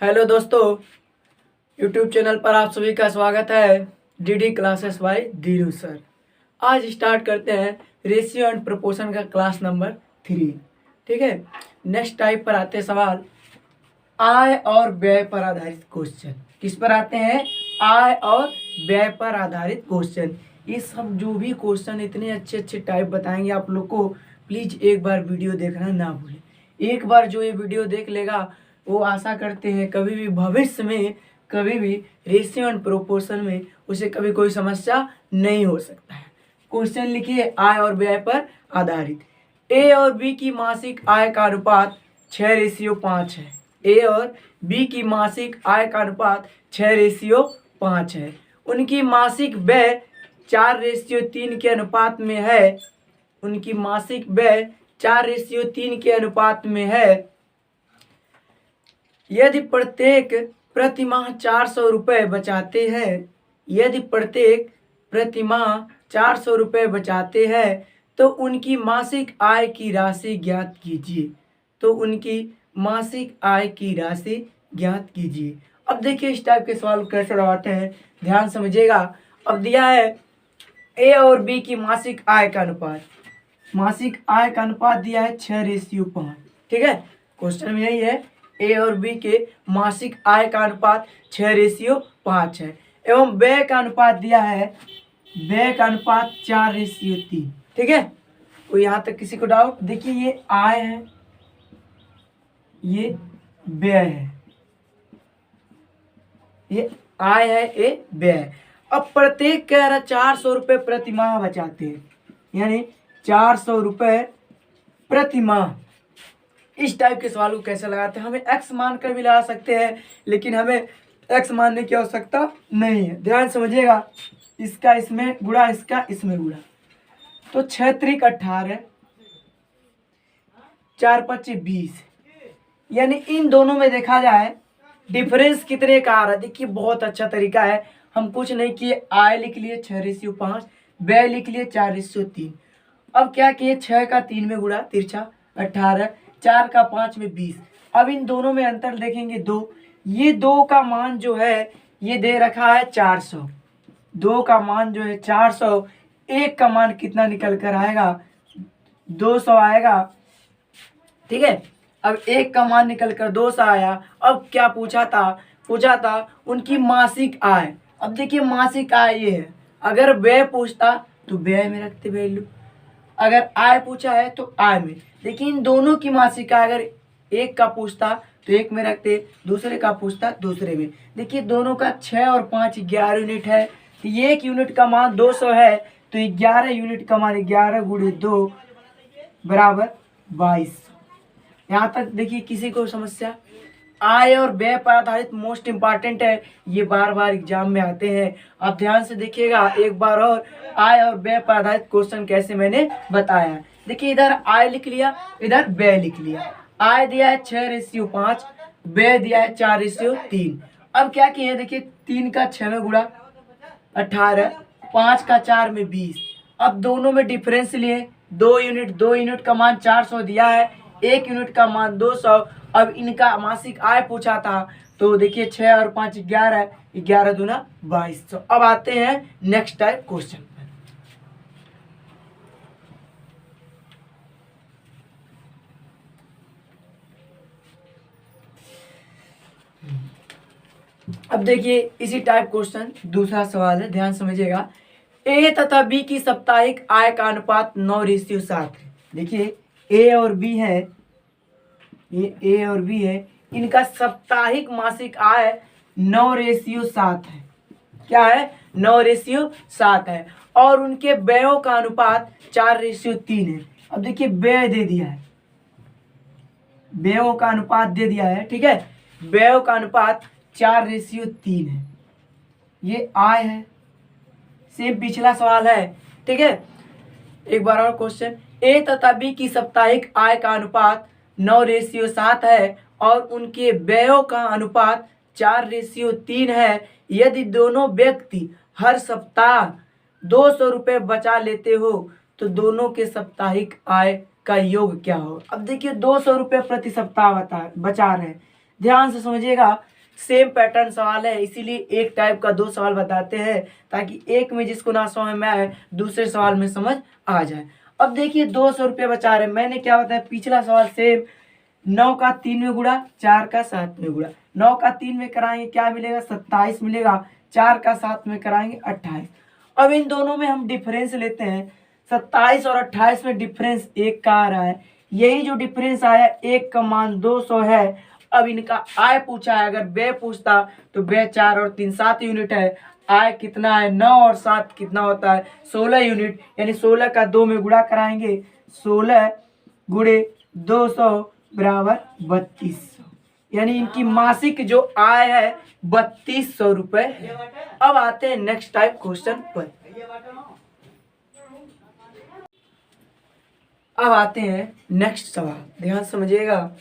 Hello दोस्तों, YouTube channel पर आप सभी का स्वागत है। DD classes bye Dhiru sir. आज स्टार्ट करते हैं रेशियो एंड प्रोपोर्शन का क्लास नंबर 3। ठीक है, नेक्स्ट टाइप पर आते हैं सवाल आय और व्यय पर आधारित क्वेश्चन। किस पर आते हैं? आय और व्यय पर आधारित क्वेश्चन। ये सब जो भी क्वेश्चन इतने अच्छे अच्छे टाइप बताएंगे आप लोग को, प्लीज एक बार वीडियो देखना ना भूलें। एक बार जो ये वीडियो देख लेगा वो आशा करते हैं कभी भी भविष्य में कभी भी रेशियो एंड प्रोपोर्शन में उसे कभी कोई समस्या नहीं हो सकता है। क्वेश्चन लिखिए आय और व्यय पर आधारित। ए और बी की मासिक आय का अनुपात 6:5 है। ए और बी की मासिक आय का अनुपात 6:5 है। उनकी मासिक व्यय 4:3 के अनुपात में है। उनकी मासिक व्यय 4:3 के अनुपात में है। यदि प्रत्येक प्रति माह 400 रुपये बचाते हैं, यदि प्रत्येक प्रति माह 400 रुपये बचाते हैं तो उनकी मासिक आय की राशि ज्ञात कीजिए। तो उनकी मासिक आय की राशि ज्ञात कीजिए। अब देखिए इस टाइप के सवाल कैसे लगाते हैं, ध्यान समझिएगा। अब दिया है ए और बी की मासिक आय का अनुपात। मासिक आय का अनुपात दिया है 6:5। ठीक है, क्वेश्चन में यही है, ए और बी के मासिक आय का अनुपात 6:5 है एवं व्यय का अनुपात दिया है, व्यय का अनुपात 4:3। ठीक है, तो यहाँ तक किसी को डाउट? देखिए ये आय है, ये व्यय है, ये आय है, ये व्यय है। अब प्रत्येक कह रहा 400 रुपये प्रति माह बचाते हैं, यानी 400 रुपये प्रति माह। इस टाइप के सवाल को कैसे लगाते हैं? हमें एक्स मान कर भी लगा सकते हैं, लेकिन हमें एक्स मानने की आवश्यकता नहीं है। ध्यान समझिएगा, इसका इसमें गुणा, इसका इसमें गुणा, तो 6×3 18, 4×5 20। यानी इन दोनों में देखा जाए डिफरेंस कितने का आ रहा है। देखिए बहुत अच्छा तरीका है, हम कुछ नहीं किए, आय लिख लिए 6:5, व्यय लिख लिए 4:3। अब क्या किए, 6 का 3 में गुणा, तिरछा 18, 4 का 5 में 20। अब इन दोनों में अंतर देखेंगे 2। ये 2 का मान जो है ये दे रखा है 400। 2 का मान जो है 400, एक का मान कितना निकल कर आएगा? 200 आएगा। ठीक है, अब एक का मान निकल कर 200 आया। अब क्या पूछा था? पूछा था उनकी मासिक आय। अब देखिए मासिक आय ये है, अगर व्यय पूछता तो व्यय में रखते वैल्यू, अगर आय पूछा है तो आय में। लेकिन इन दोनों की मासिक आय अगर एक का पूछता तो एक में रखते, दूसरे का पूछता दूसरे में। देखिए दोनों का 6 और 5 11 यूनिट है, तो ये एक यूनिट का मान 200 है, तो 11 यूनिट का मान 11 × 2 बराबर 2200। यहाँ तक देखिए किसी को समस्या? आय और व्यय पर आधारित मोस्ट इंपॉर्टेंट है, ये बार बार एग्जाम में आते हैं। आप ध्यान से देखिएगा एक बार और, आय और व्यय पर आधारित क्वेश्चन कैसे मैंने बताया। देखिए इधर आय लिख लिया, इधर व्यय लिख लिया। आय दिया है 6:5, व्यय दिया है 4:3। अब क्या किए, देखिए 3 का 6 में गुणा 18, 5 का 4 में 20। अब दोनों में डिफरेंस लिए, 2 यूनिट का मान 400 दिया है, 1 यूनिट का मान 200। अब इनका मासिक आय पूछा था, तो देखिए 6 और 5 11, 11 दूना 2200। अब आते हैं नेक्स्ट टाइप क्वेश्चन पर। अब देखिए इसी टाइप क्वेश्चन दूसरा सवाल है, ध्यान समझिएगा। ए तथा बी की साप्ताहिक आय का अनुपात 9:7 है। देखिए ए और बी है, ये ए और बी है, इनका साप्ताहिक मासिक आय 9:7 है। क्या है? 9:7 है। और उनके व्ययों का अनुपात 4:3 है। अब देखिए व्यय दे दिया है, व्ययों का अनुपात दे दिया है। ठीक है, व्ययों का अनुपात 4:3 है। ये आय है, सेम पिछला सवाल है। ठीक है, एक बार और क्वेश्चन, ए तथा बी की साप्ताहिक आय का अनुपात 9:7 है और उनके व्ययों का अनुपात 4:3 है। यदि दोनों व्यक्ति हर सप्ताह 200 रुपये बचा लेते हो तो दोनों के साप्ताहिक आय का योग क्या हो? अब देखिए 200 रुपये प्रति सप्ताह बचा रहे हैं, ध्यान से समझिएगा, सेम पैटर्न सवाल है, इसीलिए एक टाइप का 2 सवाल बताते हैं ताकि एक में जिसको ना समझ में आए दूसरे सवाल में समझ आ जाए। अब देखिए 200 रुपये बचा रहे, मैंने क्या बताया पिछला सवाल सेम, 9 का 3 में गुणा, 4 का 7 में गुणा, 9 का 3 में कराएंगे क्या मिलेगा 27 मिलेगा, 4 का 7 में कराएंगे 28। अब इन दोनों में हम डिफरेंस लेते हैं, 27 और 28 में डिफरेंस 1 का आ रहा है, यही जो डिफरेंस आया 1 का मान 200 है। अब इनका आय पूछा है, अगर व्यय पूछता तो व्यय 4 और 3 7 यूनिट है, आय कितना है 9 और 7 कितना होता है 16 यूनिट, यानी 16 का 2 में गुणा कराएंगे, 16 गुणे 200 बराबर 3200, यानी इनकी मासिक जो आय है 3200 रुपए है। अब आते हैं नेक्स्ट टाइप क्वेश्चन पर। अब आते हैं नेक्स्ट सवाल, ध्यान समझिएगा।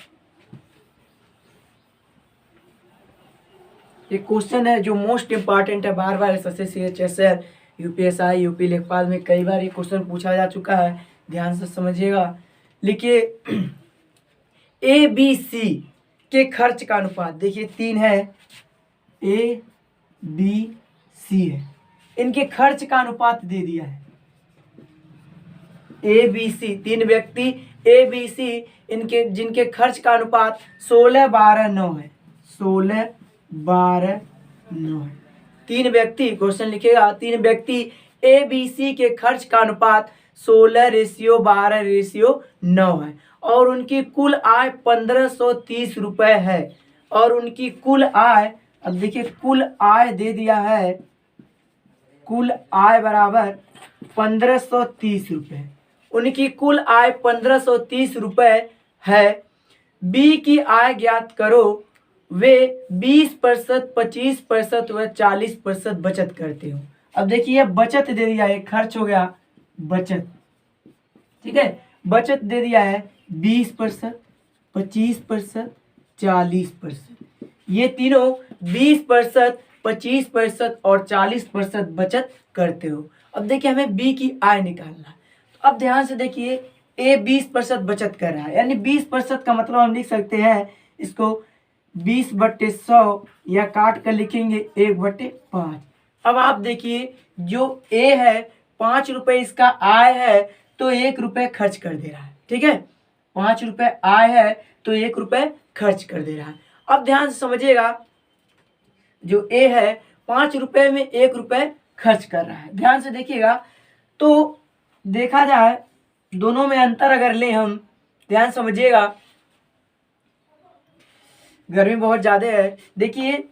ये क्वेश्चन है जो मोस्ट इंपॉर्टेंट है, बार बार एसएससी सीएचएसएल यूपीएसआई यूपी लेखपाल में कई बार ये क्वेश्चन पूछा जा चुका है, ध्यान से समझिएगा। लिखिए ए बी सी के खर्च का अनुपात, देखिए 3 है, ए बी सी है, इनके खर्च का अनुपात दे दिया है। ए बी सी 3 व्यक्ति ए बी सी, इनके जिनके खर्च का अनुपात 16 12 9 है, 16 12 9 है। 3 व्यक्ति, क्वेश्चन लिखेगा 3 व्यक्ति ए बी सी के खर्च का अनुपात 16:12:9 है और उनकी कुल आय 1530 रुपए है, और उनकी कुल आय, अब देखिए कुल आय दे दिया है, कुल आय बराबर 1530 रुपए, उनकी कुल आय 1530 रुपए है। बी की आय ज्ञात करो, वे 20%, 25% व 40% बचत करते हो। अब देखिए बचत दे दिया है, खर्च हो गया बचत, ठीक है, बचत दे दिया है 20%, 25%, 40%, ये तीनों 20%, 25% और 40% बचत करते हो। अब देखिए हमें बी की आय निकालना है, तो अब ध्यान से देखिए ए 20% बचत कर रहा है, यानी 20% का मतलब हम लिख सकते हैं इसको 20/100 या काट कर लिखेंगे 1/5। अब आप देखिए जो ए है 5 रुपए इसका आय है तो 1 रुपए खर्च कर दे रहा है, ठीक है, 5 रुपए आय है तो 1 रुपए खर्च कर दे रहा है। अब ध्यान से समझिएगा, जो ए है 5 रुपए में 1 रुपए खर्च कर रहा है, ध्यान से देखिएगा। तो देखा जाए दोनों में अंतर अगर लें हम, ध्यान समझिएगा, गर्मी बहुत ज्यादा है, देखिए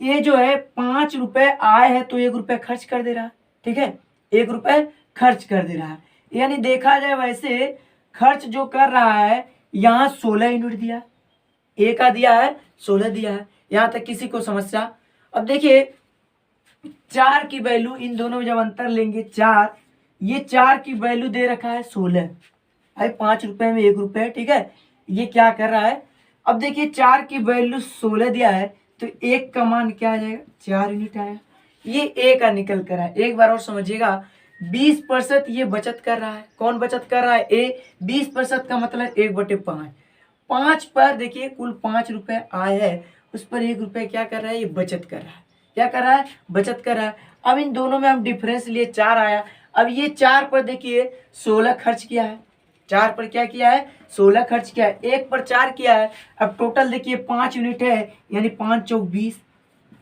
ये जो है 5 रुपए आय है तो 1 रुपए खर्च कर दे रहा है, ठीक है, 1 रुपए खर्च कर दे रहा है, यानी देखा जाए वैसे खर्च जो कर रहा है यहाँ 16 यूनिट दिया, ए का दिया है 16 दिया है, यहाँ तक किसी को समस्या। अब देखिए 4 की वैल्यू, इन दोनों में जब अंतर लेंगे 4, ये 4 की वैल्यू दे रखा है 16, भाई 5 रुपए में 1 रुपए, ठीक है, ये क्या कर रहा है। अब देखिए 4 की वैल्यू 16 दिया है तो 1 का मान क्या आ जाएगा 4 यूनिट आएगा, ये ए का निकल कर है। एक बार और समझिएगा, 20% ये बचत कर रहा है, कौन बचत कर रहा है ए, 20% का मतलब 1/5, 5 पर देखिए कुल 5 रुपए आय है, उस पर 1 रुपए क्या कर रहा है, ये बचत कर रहा है, क्या कर रहा है बचत कर रहा है। अब इन दोनों में हम डिफरेंस लिए 4 आया, अब ये 4 पर देखिए 16 खर्च किया है, 4 पर क्या किया है 16 खर्च किया है, 1 पर 4 किया है, अब टोटल देखिए 5 यूनिट है, यानी 5 चौक 20,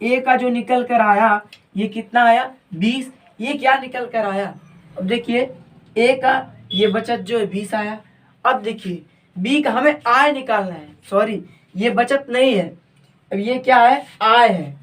ए का जो निकल कर आया ये कितना आया 20, ये क्या निकल कर आया, अब देखिए ए का ये बचत जो है 20 आया। अब देखिए बी का हमें आय निकालना है, सॉरी ये बचत नहीं है, अब ये क्या है आय है,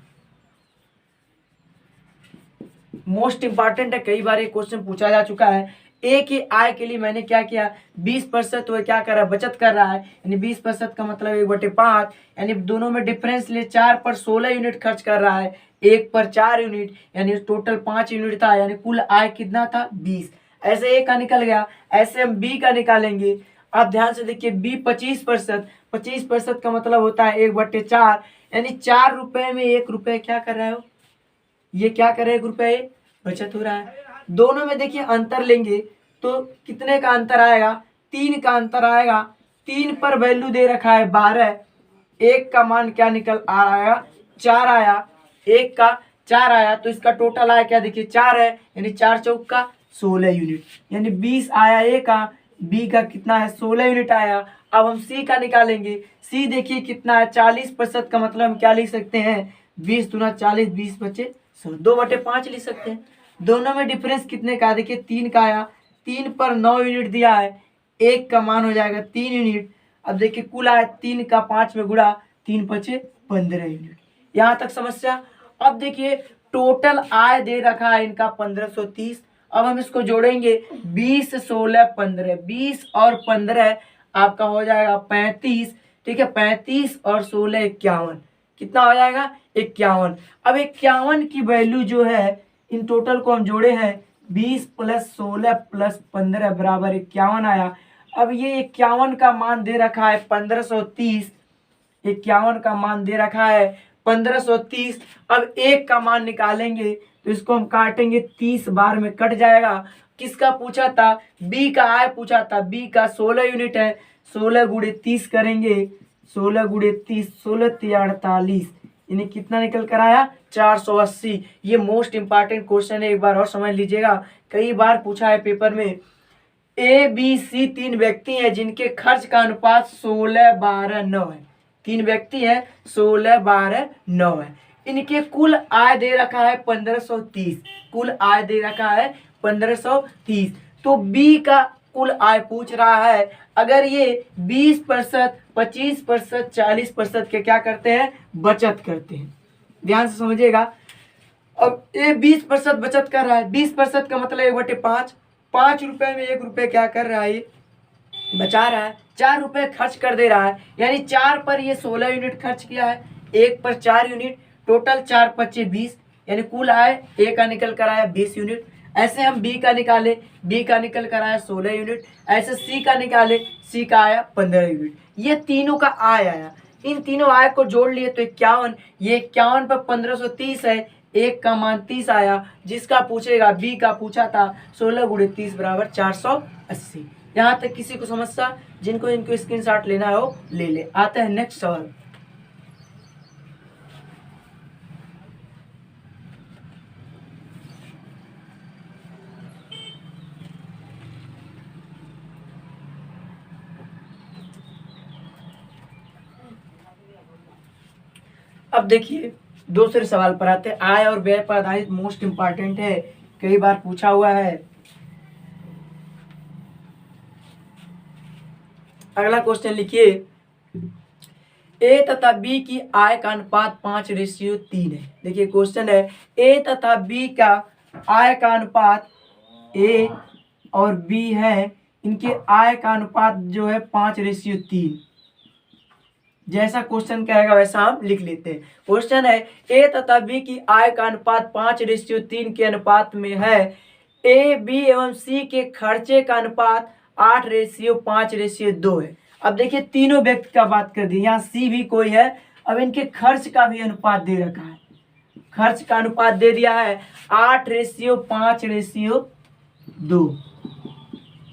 मोस्ट इंपॉर्टेंट है, कई बार ये क्वेश्चन पूछा जा चुका है। ए की आय के लिए मैंने क्या किया 20%, वह क्या कर रहा है बचत कर रहा है, यानी 20% का मतलब 1/5, यानी दोनों में डिफरेंस लिए 4 पर 16 यूनिट खर्च कर रहा है, 1 पर 4 यूनिट, यानी टोटल 5 यूनिट था, यानी कुल आय कितना था 20। ऐसे ए का निकल गया, ऐसे हम बी का निकालेंगे। आप ध्यान से देखिए बी 25%, 25% का मतलब होता है 1/4, यानी 4 रुपए में 1 रुपए क्या कर रहा है, ये क्या कर रहे हैं 1 रुपए बचत हो रहा है। दोनों में देखिए अंतर लेंगे तो कितने का अंतर आएगा 3 का अंतर आएगा, 3 पर वैल्यू दे रखा है 12, एक का मान क्या निकल आया, 4 आया, एक का 4 आया, तो इसका टोटल आया क्या, देखिए 4 है, यानी 4 चौक का 16 यूनिट, यानी 20 आया ए का, बी का कितना है 16 यूनिट आया। अब हम सी का निकालेंगे। सी देखिए कितना है 40% का मतलब हम क्या लिख सकते हैं, 20 दूना 40, 20 बचे 100, 2/5 लिख सकते हैं। दोनों में डिफरेंस कितने का, देखिए 3 का आया, 3 पर 9 यूनिट दिया है, एक का मान हो जाएगा 3 यूनिट। अब देखिए कुल आया 3 का 5 में गुणा, 3 बचे 15 यूनिट। यहाँ तक समस्या। अब देखिए टोटल आय दे रखा है इनका 1530। अब हम इसको जोड़ेंगे 20, 16, 15, 20 और 15 आपका हो जाएगा 35। ठीक है, 35 और 16 51, कितना हो जाएगा 51। अब 51 की वैल्यू जो है, इन टोटल को हम जोड़े हैं, 20 प्लस 16 प्लस 15 बराबर 51 आया। अब ये 51 का मान दे रखा है 1530, 51 का मान दे रखा है 1530। अब एक का मान निकालेंगे तो इसको हम काटेंगे, 30 बार में कट जाएगा। किसका पूछा था, बी का आय पूछा था, बी का 16 यूनिट है, 16 गुणे 30 करेंगे, 16 गुणे 30, 16 3 48, यानी कितना निकल कर आया 480। ये मोस्ट इंपॉर्टेंट क्वेश्चन है, एक बार और समझ लीजिएगा, कई बार पूछा है पेपर में। ए बी सी 3 व्यक्ति हैं जिनके खर्च का अनुपात 16, 12, 9 है। 3 व्यक्ति हैं, 16, 12, 9 है। इनके कुल आय दे रखा है 1530, कुल आय दे रखा है 1530। तो बी का कुल आय पूछ रहा है। अगर ये 20%, 25%, 40% के क्या करते हैं, बचत करते हैं, ध्यान से समझिएगा। अब ये 20% बचत कर रहा है, 20% का मतलब 1/5, 5 रुपए में 1 रुपये क्या कर रहा है, ये बचा रहा है, 4 रुपये खर्च कर दे रहा है, यानी 4 पर ये 16 यूनिट खर्च किया है, 1 पर 4 यूनिट, टोटल 4 25 20, यानी कुल आय ए का निकल कर आया 20 यूनिट। ऐसे हम बी का निकाले, बी का निकल कर आया 16 यूनिट। ऐसे सी का निकाले, सी का आया 15 यूनिट। ये तीनों का आय आया, इन तीनों आय को जोड़ लिए तो 51, ये 51 पर 1530 है, एक का मान 30 आया। जिसका पूछेगा, बी का पूछा था 16 गुणे 30 बराबर 480। यहाँ तक किसी को समस्या, जिनको इनको स्क्रीनशॉट लेना हो ले ले। आते हैं नेक्स्ट सवाल। अब देखिए दूसरे सवाल पर आते हैं। आय और व्यय पर आधारित मोस्ट इंपॉर्टेंट है, कई बार पूछा हुआ है। अगला क्वेश्चन लिखिए, ए तथा बी की आय का अनुपात 5:3 है। देखिए क्वेश्चन है, ए तथा बी का आय का अनुपात, ए और बी है, इनके आय का अनुपात जो है 5:3। जैसा क्वेश्चन कहेगा वैसा हम लिख लेते हैं। क्वेश्चन है, ए तथा बी की आय का अनुपात 5:3 के अनुपात में है। ए बी एवं सी के खर्चे का अनुपात 8:5:2 है। अब देखिए तीनों व्यक्ति का बात कर दी, यहाँ सी भी कोई है। अब इनके खर्च का भी अनुपात दे रखा है, खर्च का अनुपात दे दिया है 8:5:2,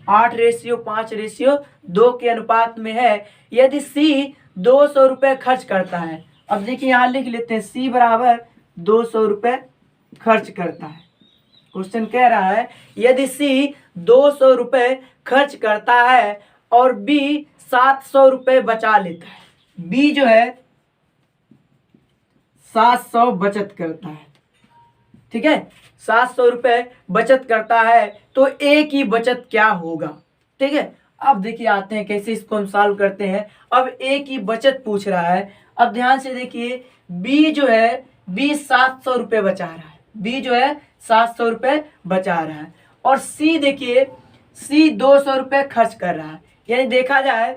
8:5:2 के अनुपात में है। यदि सी 200 रुपये खर्च करता है, अब देखिए यहाँ लिख लेते हैं, सी बराबर 200 रुपये खर्च करता है। क्वेश्चन कह रहा है यदि सी 200 रुपये खर्च करता है और बी 700 रुपये बचा लेता है, बी जो है 700 बचत करता है, ठीक है, 700 रुपये बचत करता है, तो ए की बचत क्या होगा। ठीक है, अब देखिए आते हैं कैसे इसको हम सॉल्व करते हैं। अब ए की बचत पूछ रहा है। अब ध्यान से देखिए, बी जो है, बी 700 रुपये बचा रहा है, बी जो है 700 रुपये बचा रहा है। और सी देखिए, सी 200 रुपये खर्च कर रहा है, यानी देखा जाए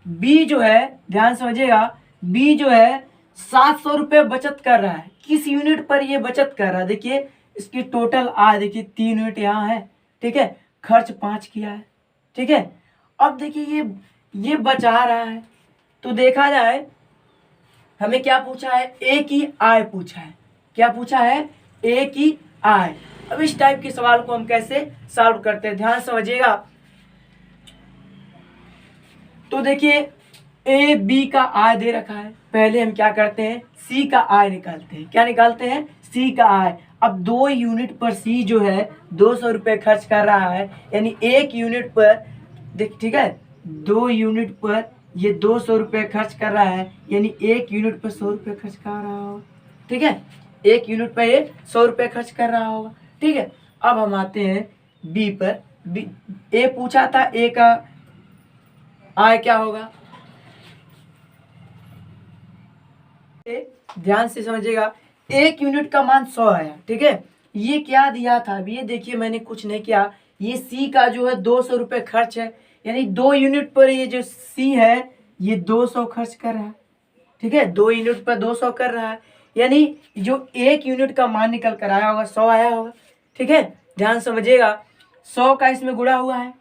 बी जो है, ध्यान समझिएगा, बी जो है 700 रुपये बचत कर रहा है। किस यूनिट पर ये बचत कर रहा है, देखिए इसकी टोटल आय देखिए 3 यूनिट यहाँ है, ठीक है, खर्च 5 किया है, ठीक है। अब देखिए ये बचा रहा है, तो देखा जाए हमें क्या पूछा है, ए की आय पूछा है। क्या पूछा है, ए की आय। अब इस टाइप के सवाल को हम कैसे सॉल्व करते हैं, ध्यान समझिएगा। तो देखिए ए बी का आय दे रखा है, पहले हम क्या करते हैं, सी का आय निकालते हैं। क्या निकालते हैं, सी का आय। अब 2 यूनिट पर सी जो है 200 रुपये खर्च कर रहा है, यानी 1 यूनिट पर देख, ठीक है, 2 यूनिट पर ये 200 रुपये खर्च कर रहा है, यानी 1 यूनिट पर 100 रुपये खर्च कर रहा होगा। ठीक है, 1 यूनिट पर ये 100 रुपये खर्च कर रहा होगा। ठीक है, अब हम आते हैं बी पर। बी, ए पूछा था ए का आय क्या होगा, ध्यान से समझिएगा। 1 यूनिट का मान 100 आया। ठीक है, ये क्या दिया था, अब ये देखिए मैंने कुछ नहीं किया, ये सी का जो है 200 रुपये खर्च है, यानी 2 यूनिट पर ये जो सी है ये 200 खर्च कर रहा है। ठीक है, 2 यूनिट पर 200 कर रहा है, यानी जो 1 यूनिट का मान निकल कर आया होगा 100 आया होगा। ठीक है, ध्यान समझिएगा, 100 का इसमें गुणा हुआ है,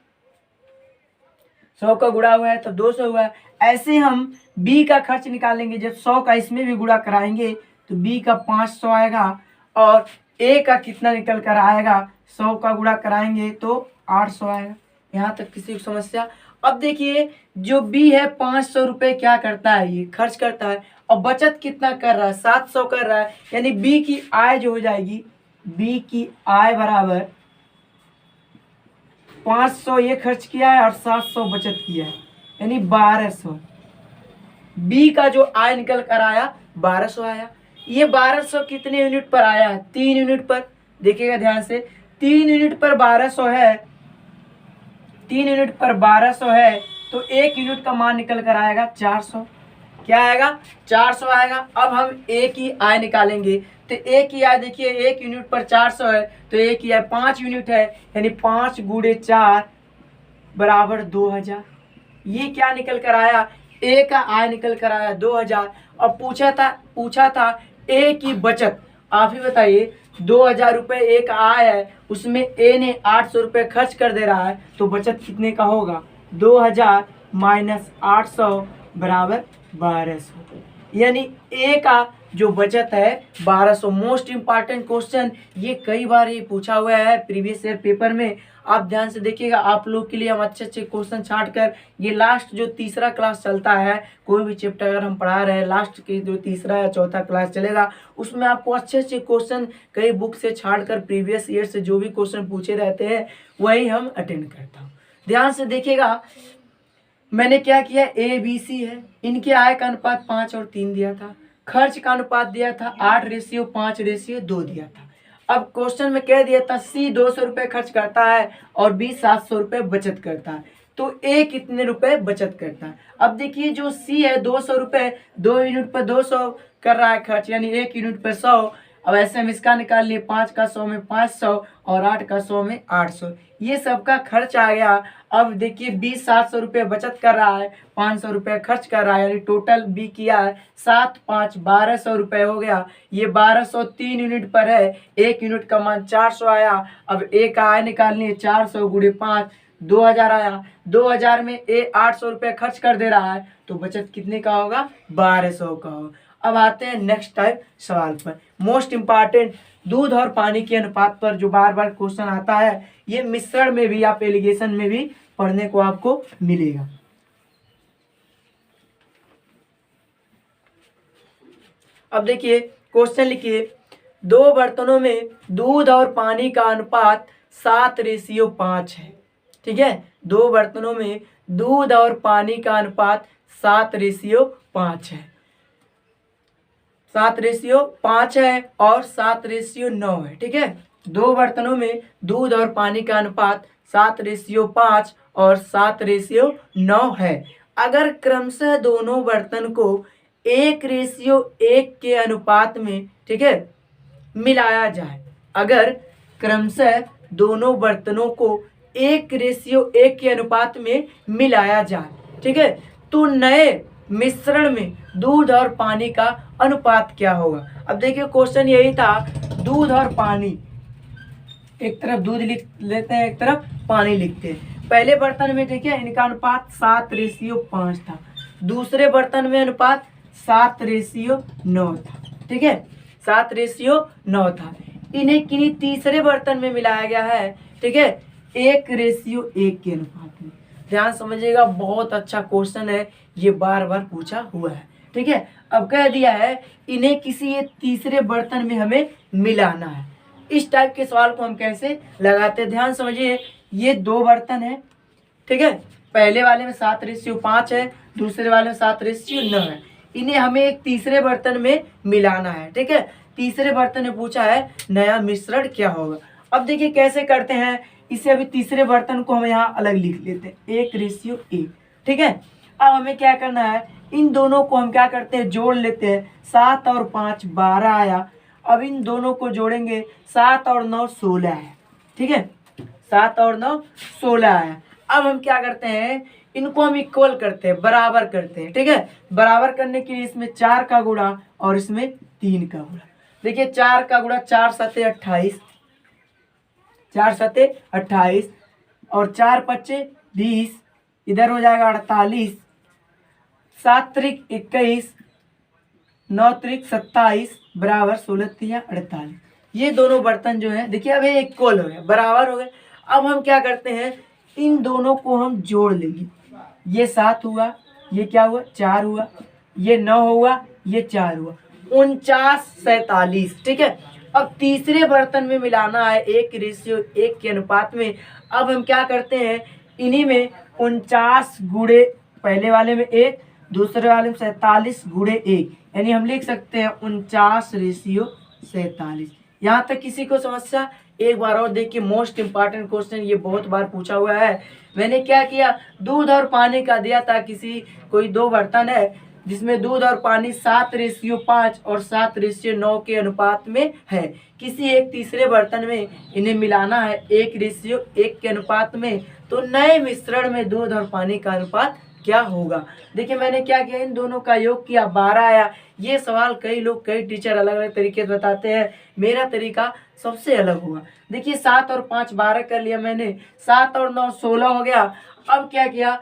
100 का गुणा हुआ है तो 200 हुआ है। ऐसे हम बी का खर्च निकालेंगे, जब 100 का इसमें भी गुणा कराएंगे तो बी का 500 आएगा, और ए का कितना निकल कर आएगा, 100 का गुणा कराएंगे तो 800 आएगा। यहाँ तक किसी को समस्या। अब देखिए जो बी है 500 रुपये क्या करता है, ये खर्च करता है, और बचत कितना कर रहा है, 700 कर रहा है, यानी बी की आय जो हो जाएगी, बी की आय बराबर 500 ये खर्च किया है और 700 बचत किया है, यानी 1200। बी का जो आय निकल कर आया 1200 आया। ये 1200 कितने यूनिट पर आया है, 3 यूनिट पर। देखिएगा ध्यान से, 3 यूनिट पर 1200 है, 3 यूनिट पर 1200 है, तो 1 यूनिट का मान निकल कर आएगा 400। क्या आएगा, 400 आएगा। अब हम ए की आय निकालेंगे, तो ए की आय देखिए 1 यूनिट पर 400 है, तो ए की आय 5 यूनिट है, यानी 5 गुणे 4 बराबर 2000। ये क्या निकल कर आया, ए का आय निकल कर आया 2000। अब पूछा था ए की बचत, आप ही बताइए, 2000 रुपये ए का आय है, उसमें ए ने 800 रुपये खर्च कर दे रहा है, तो बचत कितने का होगा, 2000 माइनस 800 बराबर 1200, यानी ए का जो बचत है 1200। मोस्ट इंपॉर्टेंट क्वेश्चन, ये कई बार ये पूछा हुआ है प्रीवियस ईयर पेपर में। आप ध्यान से देखिएगा, आप लोग के लिए हम अच्छे अच्छे क्वेश्चन छाट कर, ये लास्ट जो तीसरा क्लास चलता है, कोई भी चैप्टर अगर हम पढ़ा रहे हैं, लास्ट के जो तीसरा या चौथा क्लास चलेगा, उसमें आपको अच्छे अच्छे क्वेश्चन कई बुक से छाट कर प्रीवियस ईयर से जो भी क्वेश्चन पूछे रहते हैं वही हम अटेंड करता हूँ। ध्यान से देखिएगा, मैंने क्या किया, ए बी सी है, इनके आय का अनुपात 5 और 3 दिया था, खर्च का अनुपात दिया था 8:5:2 दिया था। अब क्वेश्चन में कह दिया था सी 200 रुपये खर्च करता है और बी 700 रुपये बचत करता है, तो ए कितने रुपए बचत करता है। अब देखिए जो सी है 200 रुपये, 2 यूनिट पर 200 कर रहा है खर्च, यानी 1 यूनिट पर 100। अब ऐसे हम इसका निकाल लिए, 5 का 100 में 500 और 8 का 100 में 800, ये सबका खर्च आ गया। अब देखिए बी 700 रुपये बचत कर रहा है, 500 रुपये खर्च कर रहा है, यानी टोटल बी किया है 7 5 1200 रुपये हो गया। ये 1200 3 यूनिट पर है, 1 यूनिट का मान 400 आया। अब ए का आय निकालनी है, 400 गुणे 5 2000 आया। 2000 में ए 800 रुपये खर्च कर दे रहा है, तो बचत कितने का होगा, 1200 का होगा। अब आते हैं नेक्स्ट टाइप सवाल पर, मोस्ट इंपॉर्टेंट, दूध और पानी के अनुपात पर जो बार बार क्वेश्चन आता है, ये मिश्रण में भी, आप एलिगेशन में भी पढ़ने को आपको मिलेगा। अब देखिए क्वेश्चन लिखिए, 2 बर्तनों में दूध और पानी का अनुपात 7:5 है। ठीक है, 2 बर्तनों में दूध और पानी का अनुपात 7:5 है, 7:5 है और 7:9 है। ठीक है, 2 बर्तनों में दूध और पानी का अनुपात 7:5 और 7:9 है। अगर क्रमशः दोनों बर्तन को 1:1 के अनुपात में, ठीक है, मिलाया जाए, अगर क्रमशः दोनों बर्तनों को 1:1 के अनुपात में मिलाया जाए, ठीक है, तो नए मिश्रण में दूध और पानी का अनुपात क्या होगा। अब देखिए क्वेश्चन यही था, दूध और पानी, एक तरफ दूध लिख लेते हैं, एक तरफ पानी लिखते हैं। पहले बर्तन में देखिए इनका अनुपात 7:5 था, दूसरे बर्तन में अनुपात 7:9 था। ठीक है, 7:9 था। इन्हें किन्हीं तीसरे बर्तन में मिलाया गया है, ठीक है, 1:1 के अनुपात में। ध्यान समझिएगा, बहुत अच्छा क्वेश्चन है, ये बार बार पूछा हुआ है। ठीक है, अब कह दिया है इन्हें किसी एक तीसरे बर्तन में हमें मिलाना है। इस टाइप के सवाल को हम कैसे लगाते हैं, ध्यान समझिए। ये दो बर्तन है, ठीक है, पहले वाले में 7:5 है, दूसरे वाले में 7:9 है। इन्हें हमें एक तीसरे बर्तन में मिलाना है। ठीक है, तीसरे बर्तन में पूछा है नया मिश्रण क्या होगा। अब देखिए कैसे करते हैं इसे। अभी तीसरे बर्तन को हम यहाँ अलग लिख लेते हैं, 1:1। ठीक है, अब हमें क्या करना है, इन दोनों को हम क्या करते हैं, जोड़ लेते हैं। 7 और 5 12 आया। अब इन दोनों को जोड़ेंगे, 7 और 9 16 है। ठीक है, 7 और 9 16 है। अब हम क्या करते हैं, इनको हम इक्वल करते हैं, बराबर करते हैं। ठीक है, बराबर करने के लिए इसमें 4 का गुणा और इसमें 3 का गुणा। देखिए 4 का गुणा, 4 7 28, 4 7 28 और 4 5 20, इधर हो जाएगा 48, 7 त्रिक 21, 9 त्रिक 27 बराबर 16 3 48। ये दोनों बर्तन जो है देखिए अब ये इक्वल हो गए, बराबर हो गए। अब हम क्या करते हैं, इन दोनों को हम जोड़ लेंगे। ये 7 हुआ, ये क्या हुआ 4 हुआ, ये 9 हुआ, ये 4 हुआ, 49 47। ठीक है, अब तीसरे बर्तन में मिलाना है 1:1 के अनुपात में। अब हम क्या करते हैं, इन्हीं में 49 गुणे पहले वाले में 1, दूसरे वाले में 47 गुणे 1, यानी हम लिख सकते हैं 49:47। यहाँ तक किसी को समस्या? एक बार और देखिए, मोस्ट इंपॉर्टेंट क्वेश्चन, ये बहुत बार पूछा हुआ है। मैंने क्या किया, दूध और पानी का दिया था, कोई दो बर्तन है जिसमें दूध और पानी 7:5 और 7:9 के अनुपात में है। किसी एक तीसरे बर्तन में इन्हें मिलाना है 1:1 के अनुपात में, तो नए मिश्रण में दूध और पानी का अनुपात क्या होगा। देखिए मैंने क्या किया, इन दोनों का योग किया, 12 आया। ये सवाल कई लोग, कई टीचर अलग अलग तरीके से बताते हैं, मेरा तरीका सबसे अलग हुआ। देखिए 7 और 5 12 कर लिया मैंने, 7 और 9 16 हो गया। अब क्या किया,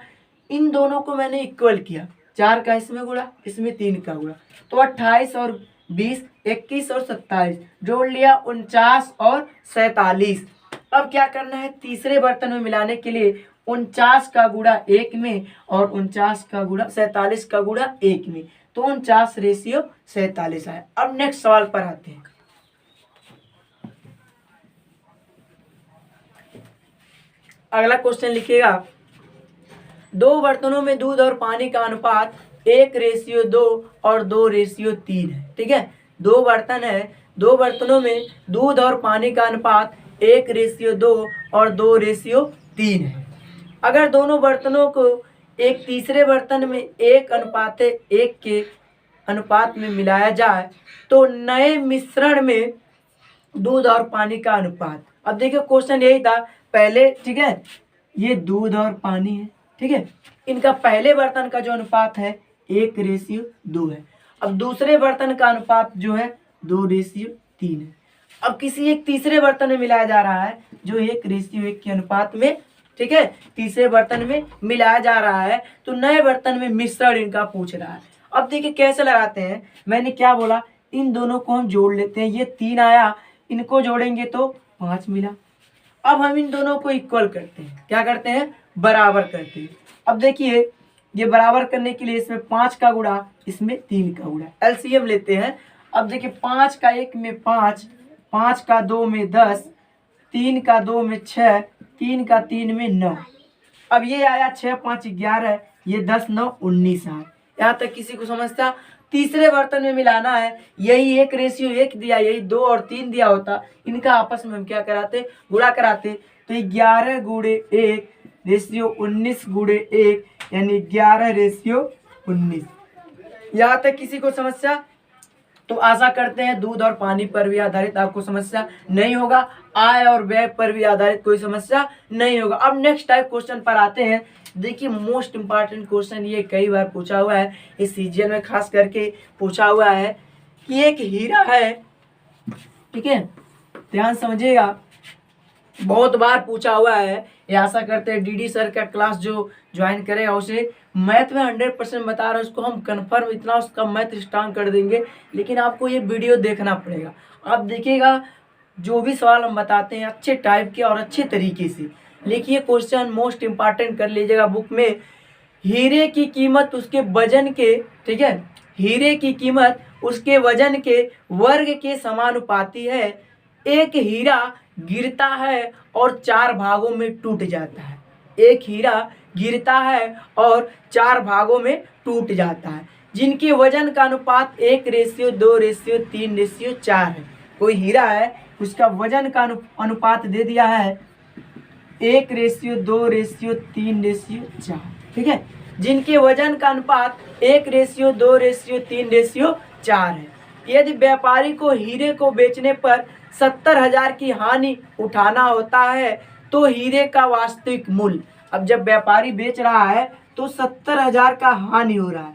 इन दोनों को मैंने इक्वल किया, 4 का इसमें गुणा, इसमें 3 का गुणा, तो 28 और 20 21 और 27 जोड़ लिया, 49 और 47। अब क्या करना है, तीसरे बर्तन में मिलाने के लिए 49 का गुणा 1 में और 47 का गुणा 1 में, तो 49:47 है। अब नेक्स्ट सवाल पर आते हैं। अगला क्वेश्चन लिखिएगा, दो बर्तनों में दूध और पानी का अनुपात 1:2 और 2:3 है। ठीक है, दो बर्तन है, दो बर्तनों में दूध और पानी का अनुपात 1:2 और 2:3 है। अगर दोनों बर्तनों को एक तीसरे बर्तन में 1:1 के अनुपात में मिलाया जाए, तो नए मिश्रण में दूध और पानी का अनुपात। अब देखिए क्वेश्चन यही था पहले। ठीक है, ये दूध और पानी है, ठीक है, इनका पहले बर्तन का जो अनुपात है 1:2 है। अब दूसरे बर्तन का अनुपात जो है 2:3 है। अब किसी एक तीसरे बर्तन में मिलाया जा रहा है जो 1:1 के अनुपात में, ठीक है, तीसरे बर्तन में मिलाया जा रहा है, तो नए बर्तन में मिश्रण इनका पूछ रहा है। अब देखिए कैसे लगाते हैं, मैंने क्या बोला, इन दोनों को हम जोड़ लेते हैं। ये 3 आया, इनको जोड़ेंगे तो 5 मिला। अब हम इन दोनों को इक्वल करते हैं, क्या करते हैं, बराबर करते हैं। अब देखिए ये बराबर करने के लिए इसमें 5 का गुणा, इसमें 3 का गुणा, एलसीएम लेते हैं। अब देखिए 5 का 1 में 5, 5 का 2 में 10, 3 का 2 में 6, 3 का 3 में 9। अब ये आया 6 5 11, ये 10 9 19 आया। यहाँ तक किसी को समझता? तीसरे बर्तन में मिलाना है, यही 1:1 दिया, यही 2 और 3 दिया होता, इनका आपस में हम क्या कराते, गुणा कराते, तो 11 गुणे 1 रेशियो 19 गुणे 1, यानी 11:19। यहाँ तक किसी को समस्या? तो आशा करते हैं दूध और पानी पर भी आधारित आपको समस्या नहीं होगा, आय और व्यय पर भी आधारित कोई समस्या नहीं होगा। अब नेक्स्ट टाइप क्वेश्चन पर आते हैं। देखिए मोस्ट इंपॉर्टेंट क्वेश्चन, ये कई बार पूछा हुआ है, इस सीजन में खास करके पूछा हुआ है कि एक हीरा है, ठीक है, ध्यान समझिएगा, बहुत बार पूछा हुआ है। ये आशा करते हैं डीडी सर का क्लास जो ज्वाइन करेगा उसे मैथ में 100% बता रहा है, उसको हम कन्फर्म इतना उसका मैथ स्ट्रांग कर देंगे, लेकिन आपको ये वीडियो देखना पड़ेगा। आप देखिएगा जो भी सवाल हम बताते हैं अच्छे टाइप के और अच्छे तरीके से, लिखिए क्वेश्चन मोस्ट इंपॉर्टेंट कर लीजिएगा बुक में। हीरे की कीमत उसके वजन के, ठीक है, हीरे की कीमत उसके वजन के वर्ग के समानुपाती है। एक हीरा गिरता है और 4 भागों में टूट जाता है। एक हीरा गिरता है और 4 भागों में टूट जाता है, जिनके वजन का अनुपात 1:2:3:4 है। कोई हीरा है, उसका वजन का अनुपात दे दिया है 1:2:3:4, ठीक है, जिनके वजन का अनुपात 1:2:3:4 है। यदि व्यापारी को हीरे को बेचने पर 70,000 की हानि उठाना होता है तो हीरे का वास्तविक मूल्य, अब जब व्यापारी बेच रहा है तो 70,000 का हानि हो रहा है,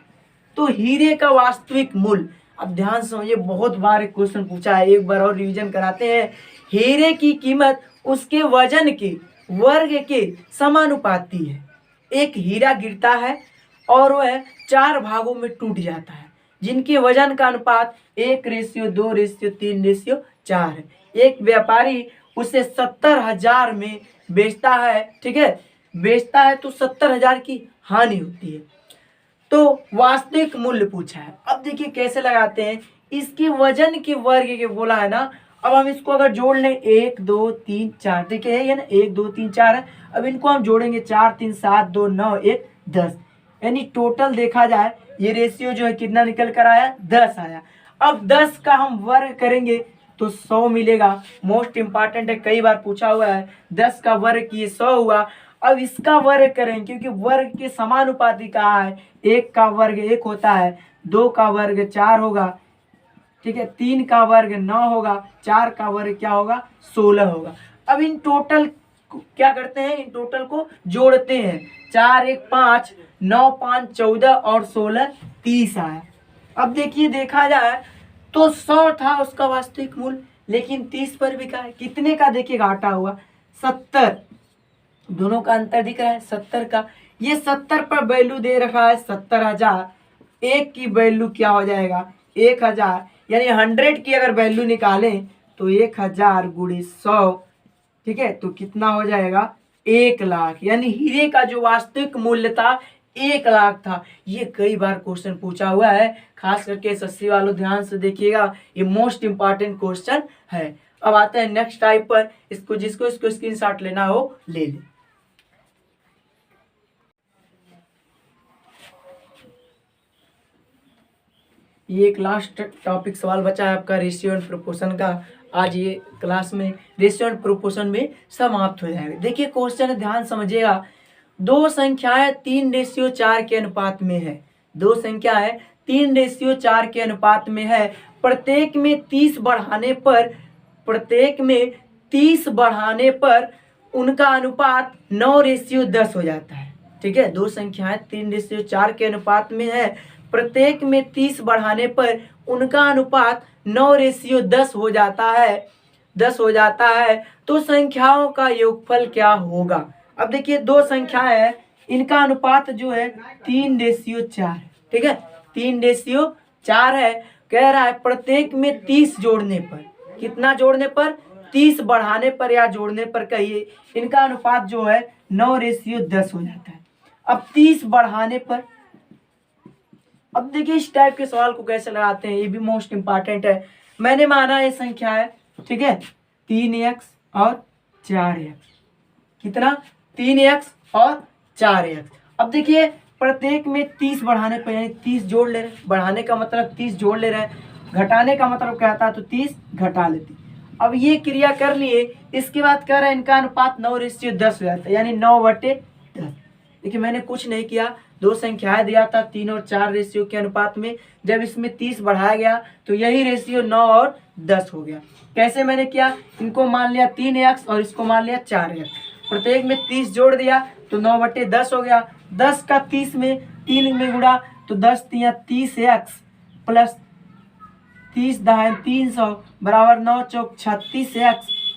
तो हीरे का वास्तविक मूल्य, अब ध्यान से समझिए, बहुत बार क्वेश्चन पूछा है, एक बार और रिवीजन कराते हैं। हीरे की कीमत उसके वजन के वर्ग के समानुपाती है। एक हीरा गिरता है और वह 4 भागों में टूट जाता है, जिनके वजन का अनुपात 1:2:3:4 है। एक व्यापारी उसे 70,000 में बेचता है, ठीक है, बेचता है तो 70,000 की हानि होती है। तो वास्तविक मूल्य पूछा है। अब देखिए कैसे लगाते हैं, इसके वजन के वर्ग के बोला है ना। अब हम इसको अगर जोड़ लें 1 2 3 4, देखिए है ना 1 2 3 4 है। अब इनको हम जोड़ेंगे 4 3 7 2 9 1 10, यानी टोटल देखा जाए ये रेशियो जो है कितना निकल कर आया, 10 आया। अब 10 का हम वर्ग करेंगे तो 100 मिलेगा। मोस्ट इंपॉर्टेंट है, कई बार पूछा हुआ है। 10 का वर्ग किए 100 हुआ। अब इसका वर्ग करें क्योंकि वर्ग के समानुपाती कहा है। 1 का वर्ग 1 होता है, 2 का वर्ग 4 होगा, ठीक है, 3 का वर्ग 9 होगा, 4 का वर्ग क्या होगा, 16 होगा। अब इन टोटल क्या करते हैं, इन टोटल को जोड़ते हैं। 4 1 5, 9 5 14 और 16 30 आया। अब देखिए देखा जाए तो 100 था उसका वास्तविक मूल्य, लेकिन 30 पर बिका है। कितने का देखिए घाटा हुआ, 70, दोनों का अंतर दिख रहा है 70 का। ये 70 पर वैल्यू दे रखा है 70,000, एक की वैल्यू क्या हो जाएगा 1,000, यानी 100 की अगर वैल्यू निकालें तो 1,000 × 100, ठीक है, तो कितना हो जाएगा 1 लाख। यानी हीरे का जो वास्तविक मूल्य था 1 लाख था। ये कई बार क्वेश्चन पूछा हुआ है, खास करके एसएससी वालों ध्यान से देखिएगा, ये मोस्ट इंपॉर्टेंट क्वेश्चन है। अब आते हैं नेक्स्ट टाइप पर, इसको जिसको इसको स्क्रीनशॉट लेना हो ले ले। ये एक लास्ट टॉपिक सवाल बचा है आपका रेशियो एंड प्रोपोर्शन का। आज ये क्लास में रेशियो एंड प्रोपोर्शन में समाप्त हो जाएगा। देखिए क्वेश्चन ध्यान समझिएगा, दो संख्याएं 3:4 के अनुपात में है। दो संख्या है 3:4 के अनुपात में है। प्रत्येक में 30 बढ़ाने पर उनका अनुपात 9:10 हो जाता है। ठीक है, दो संख्याएं 3:4 के अनुपात में है, प्रत्येक में 30 बढ़ाने पर उनका अनुपात 9:10 हो जाता है, 10 हो जाता है। तो संख्याओं का योगफल क्या होगा। अब देखिए दो संख्याएं हैं, इनका अनुपात जो है 3:4, ठीक है, 3:4 है। कह रहा है प्रत्येक में 30 जोड़ने पर, कितना जोड़ने पर, 30 बढ़ाने पर या जोड़ने पर कहिए, इनका अनुपात जो है 9:10 हो जाता है। अब 30 बढ़ाने पर, अब देखिए इस टाइप के सवाल को कैसे लगाते हैं, ये भी मोस्ट इंपॉर्टेंट है। मैंने माना ये संख्या है, ठीक है, 3x और 4x, कितना, 3x और 4x। अब देखिए प्रत्येक में 30 बढ़ाने पर, यानी 30 जोड़ ले रहे हैं, बढ़ाने का मतलब 30 जोड़ ले रहे हैं, घटाने का मतलब क्या था, तो 30 घटा लेते। अब ये क्रिया कर लिए, इसके बाद कह रहा है इनका अनुपात 9:10 हो जाता है, यानी 9/10। देखिए मैंने कुछ नहीं किया, दो संख्याएं दिया था 3 और 4 रेशियो के अनुपात में, जब इसमें 30 बढ़ाया गया तो यही रेशियो 9 और 10 हो गया। कैसे मैंने किया, इनको मान लिया 3x और इसको मान लिया 4x, प्रत्येक में 30 जोड़ दिया तो 9/10 हो गया। 10 का 30 में 3 में गुणा तो 10 × 30x प्लस 30 × 300 बराबर 9 × 36x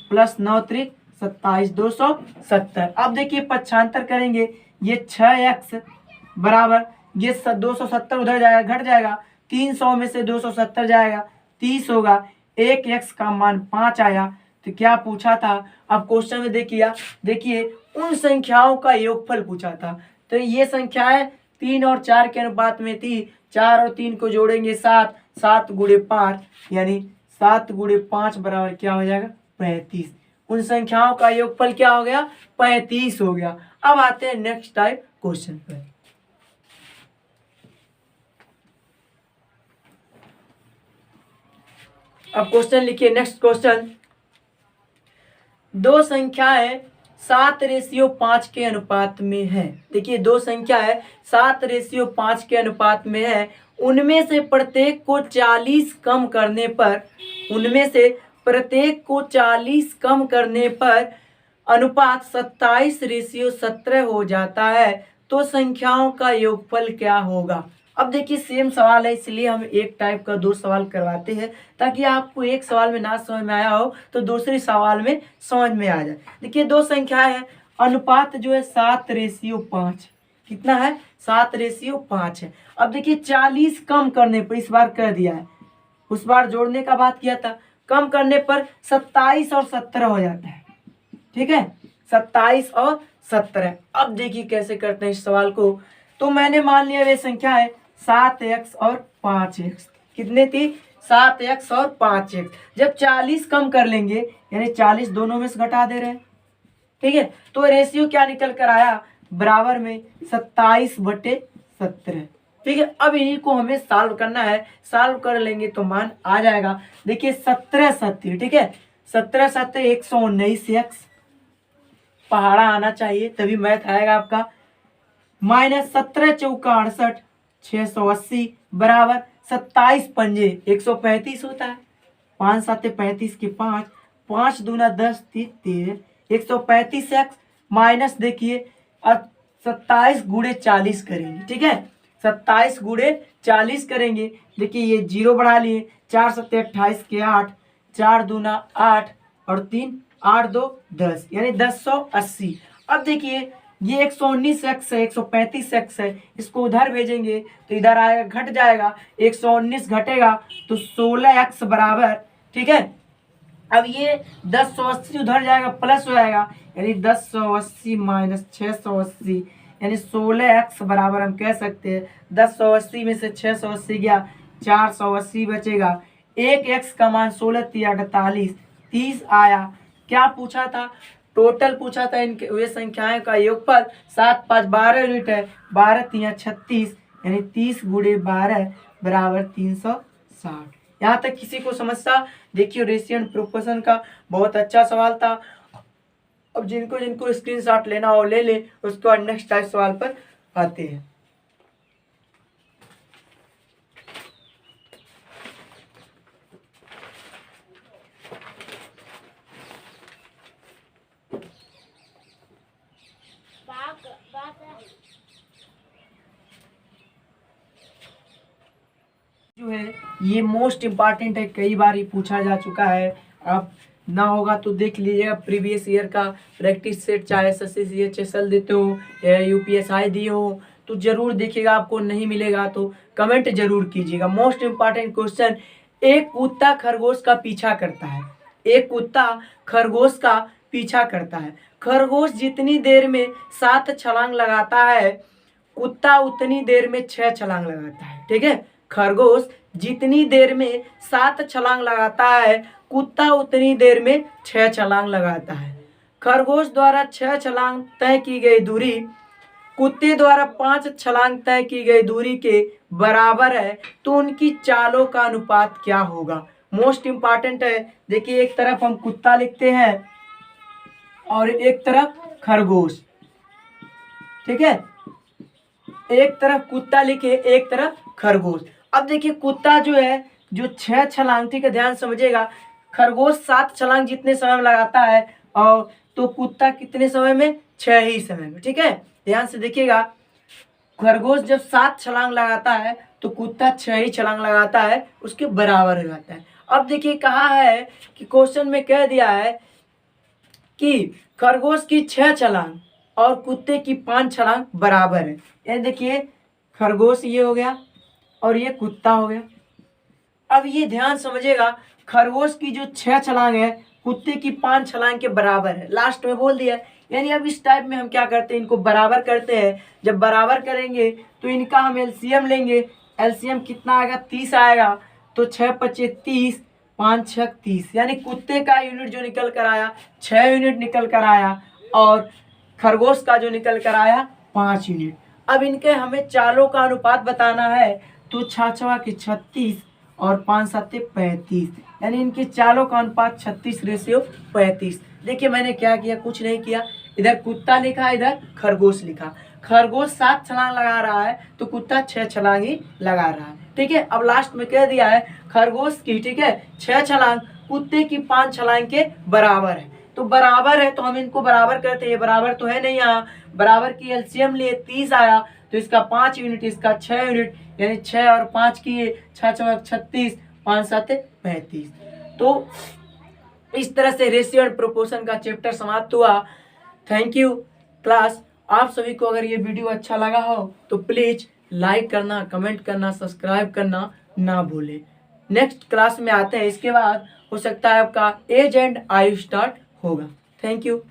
प्लस 9 × 3 27, 270। अब देखिए पक्षांतर करेंगे, ये 6x बराबर ये 270 उधर जाएगा, घट जाएगा, 300 में से 270 जाएगा, 30 होगा, 1x का मान 5 आया, तो क्या पूछा था, अब क्वेश्चन में देखिए उन संख्याओं का योगफल पूछा था। तो ये संख्याएं 3 और 4 के अनुपात में थी, 4 और 3 को जोड़ेंगे 7, 7 गुणे 5 यानी 7 गुणे 5 बराबर क्या हो जाएगा 35। उन संख्याओं का योगफल क्या हो गया 35 हो गया। अब आते हैं नेक्स्ट टाइप क्वेश्चन पर। अब क्वेश्चन लिखिए, नेक्स्ट क्वेश्चन, दो संख्याएं 7:5 के अनुपात में है। देखिए दो संख्या है 7:5 के अनुपात में है, उनमें से प्रत्येक को 40 कम करने पर, उनमें से प्रत्येक को 40 कम करने पर अनुपात 27:17 हो जाता है, तो संख्याओं का योगफल क्या होगा। अब देखिए सेम सवाल है, इसलिए हम एक टाइप का दो सवाल करवाते हैं ताकि आपको एक सवाल में ना समझ में आया हो तो दूसरे सवाल में समझ में आ जाए। देखिए दो संख्याएं हैं, अनुपात जो है 7:5, कितना है 7:5 है। अब देखिए 40 कम करने पर, इस बार कर दिया है, उस बार जोड़ने का बात किया था, कम करने पर 27 और 17 हो जाता है। ठीक है 27 और 17। अब देखिए कैसे करते हैं इस सवाल को। तो मैंने मान लिया वे संख्या है 7x और 5x, कितने थी 7x और 5x। जब 40 कम कर लेंगे यानी 40 दोनों में से घटा दे रहे हैं, ठीक है, तो रेशियो क्या निकल कर आया बराबर में 27/17। ठीक है, अब इन्हीं को हमें सॉल्व करना है, सॉल्व कर लेंगे तो मान आ जाएगा। देखिए 17 सत्य, ठीक है 17 सत्य 119x, पहाड़ा आना चाहिए तभी मैथ आएगा आपका, माइनस 17 चौका 68 680 बराबर 27 पंजे 135 होता है, 5 7 35 के 5, 5 दूना 10 13 135x माइनस देखिए अब 27 गुणे 40 करेंगे। ठीक है 27 गुणे 40 करेंगे, देखिए ये जीरो बढ़ा लिए, 4 7 28 के 8, 4 दूना 8 और 3 8 2 10 यानी 1080। अब देखिए ये 119x है 135x है, इसको उधर भेजेंगे तो इधर आएगा घट जाएगा, 119 घटेगा तो 16x बराबर, ठीक है। अब ये 1080 उधर जाएगा प्लस हो जाएगा यानी 1080 माइनस 680 यानी 16x बराबर हम कह सकते हैं 1080 में से 680 गया 480 बचेगा, एक x का मान 16 48 30 आया। क्या पूछा था, टोटल पूछा था इनके वे संख्याएं का योगफल, 7 5 12 यूनिट है, 12 3 36 यानी 30 गुणे 12 बराबर 360। यहाँ तक किसी को समस्या, देखिए रेशियो एंड प्रोपोर्शन का बहुत अच्छा सवाल था। अब जिनको जिनको स्क्रीनशॉट लेना हो ले ले, उसके बाद नेक्स्ट टाइप सवाल पर आते हैं। जो है ये मोस्ट इम्पॉर्टेंट है, कई बार ये पूछा जा चुका है, आप ना होगा तो देख लीजिएगा प्रीवियस ईयर का प्रैक्टिस सेट, चाहे SSC देते हो या UPSI दिए हो तो जरूर देखिएगा, आपको नहीं मिलेगा तो कमेंट जरूर कीजिएगा। मोस्ट इम्पॉर्टेंट क्वेश्चन, एक कुत्ता खरगोश का पीछा करता है, एक कुत्ता खरगोश का पीछा करता है, खरगोश जितनी देर में 7 छलांग लगाता है कुत्ता उतनी देर में 6 छलांग लगाता है। ठीक है, खरगोश जितनी देर में 7 छलांग लगाता है कुत्ता उतनी देर में 6 छलांग लगाता है। खरगोश द्वारा 6 छलांग तय की गई दूरी कुत्ते द्वारा 5 छलांग तय की गई दूरी के बराबर है, तो उनकी चालों का अनुपात क्या होगा। मोस्ट इंपॉर्टेंट है, देखिए एक तरफ हम कुत्ता लिखते हैं और एक तरफ खरगोश, ठीक है, एक तरफ कुत्ता लिखे एक तरफ खरगोश। अब देखिए कुत्ता जो है जो 6 छलांग, ठीक है ध्यान समझिएगा, खरगोश 7 छलांग जितने समय में लगाता है और तो कुत्ता कितने समय में 6 ही समय में। ठीक है ध्यान से देखिएगा, खरगोश जब 7 छलांग लगाता है तो कुत्ता 6 ही छलांग लगाता है, उसके बराबर हो जाता है। अब देखिए कहा है कि क्वेश्चन में कह दिया है कि खरगोश की 6 छलांग और कुत्ते की 5 छलांग बराबर है, यानी देखिए खरगोश ये हो गया और ये कुत्ता हो गया। अब ये ध्यान समझिएगा, खरगोश की जो 6 छलांग है कुत्ते की 5 छलांग के बराबर है, लास्ट में बोल दिया। यानी अब इस टाइप में हम क्या करते हैं, इनको बराबर करते हैं। जब बराबर करेंगे तो इनका हम एलसीएम लेंगे। एलसीएम कितना आएगा, 30 आएगा। तो 6 पच्चे 30, 5 6 30, यानी कुत्ते का यूनिट जो निकल कर आया 6 यूनिट निकल कर आया, और खरगोश का जो निकल कर आया 5 यूनिट। अब इनके हमें चालों का अनुपात बताना है, तो 6 छवा के 36 और 5 सत्ते 35, यानी इनके चालों का अनुपात 36:35। देखिए मैंने क्या किया, कुछ नहीं किया, इधर कुत्ता लिखा, इधर खरगोश लिखा। खरगोश 7 छलांग लगा रहा है तो कुत्ता 6 छलांग ही लगा रहा है, ठीक है। अब लास्ट में कह दिया है खरगोश की, ठीक है, 6 छलांग कुत्ते की 5 छलांग के बराबर है। तो बराबर है तो हम इनको बराबर करते हैं, ये बराबर तो है नहीं, यहाँ बराबर की एलसीएम लिए 30 आया, तो इसका 5 यूनिट, इसका 6 यूनिट, यानी 6 और 5 किए 6 6 36, 5 7 35। तो इस तरह से रेशियो एंड प्रोपोर्शन का चैप्टर समाप्त हुआ। Thank you class. आप सभी को अगर ये वीडियो अच्छा लगा हो तो प्लीज़ लाइक करना, कमेंट करना, सब्सक्राइब करना ना भूलें। नेक्स्ट क्लास में आते हैं, इसके बाद हो सकता है आपका एज एंड आयु स्टार्ट होगा। Thank you.